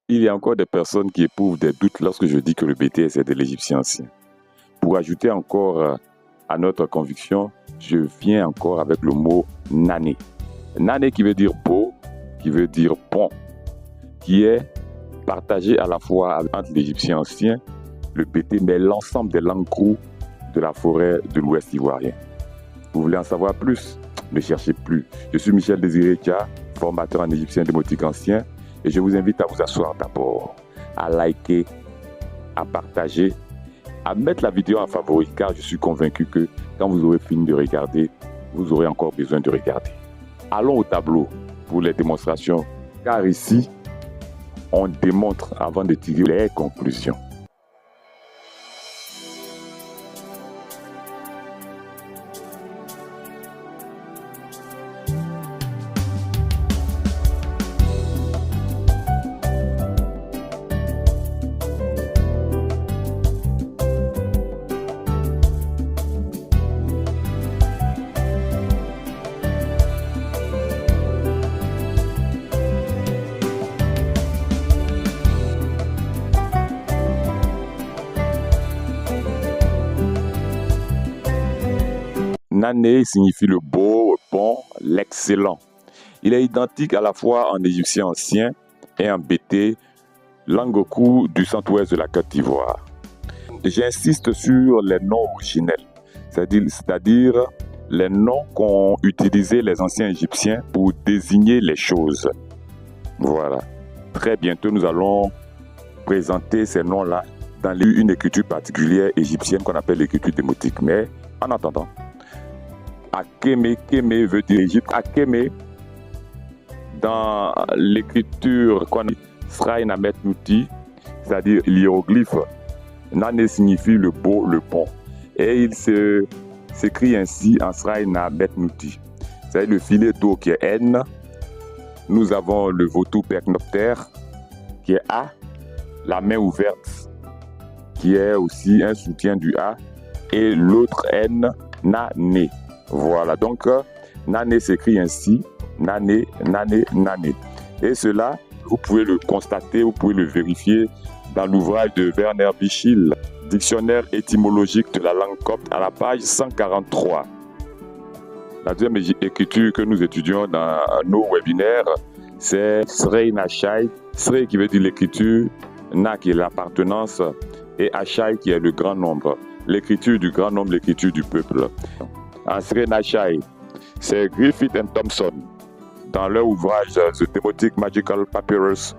Il y a encore des personnes qui éprouvent des doutes lorsque je dis que le BTS est de l'Égyptien ancien. Pour ajouter encore à notre conviction, je viens encore avec le mot Nané. Nané qui veut dire beau, qui veut dire pont, qui est partagé à la fois entre l'Égyptien ancien, le BT, mais l'ensemble des langues crew de la forêt de l'Ouest ivoirien. Vous voulez en savoir plus? Ne cherchez plus. Je suis Michel Désiré Kia, formateur en égyptien démotique ancien, et je vous invite à vous asseoir d'abord, à liker, à partager, à mettre la vidéo en favori, car je suis convaincu que quand vous aurez fini de regarder, vous aurez encore besoin de regarder. Allons au tableau pour les démonstrations, car ici, on démontre avant de tirer les conclusions. Nané signifie le beau, le bon, l'excellent. Il est identique à la fois en égyptien ancien et en BT, langue crew du centre-ouest de la Côte d'Ivoire. J'insiste sur les noms originels, c'est-à-dire les noms qu'ont utilisés les anciens Égyptiens pour désigner les choses. Voilà. Très bientôt, nous allons présenter ces noms-là dans une écriture particulière égyptienne qu'on appelle l'écriture démotique. Mais en attendant, Akeme, Keme veut dire Égypte. Akeme, dans l'écriture qu'on appelle Sraïna Metnouti, c'est-à-dire l'hiéroglyphe, Nané signifie le beau, le pont. Et il s'écrit ainsi en Sraïna Metnouti. C'est-à-dire le filet d'eau qui est N. Nous avons le vautour percnoptère qui est A. La main ouverte qui est aussi un soutien du A. Et l'autre N, Nané. Voilà, donc Nané s'écrit ainsi, Nané, Nané, Nané. Et cela, vous pouvez le constater, vous pouvez le vérifier dans l'ouvrage de Werner Bichil, Dictionnaire étymologique de la langue copte, à la page 143. La deuxième écriture que nous étudions dans nos webinaires, c'est Srei Nachai, Srei qui veut dire l'écriture, Na qui est l'appartenance, et Achai qui est le grand nombre. L'écriture du grand nombre, l'écriture du peuple. En Srei Nachai, c'est Griffith and Thompson, dans leur ouvrage The Demotic Magical Papyrus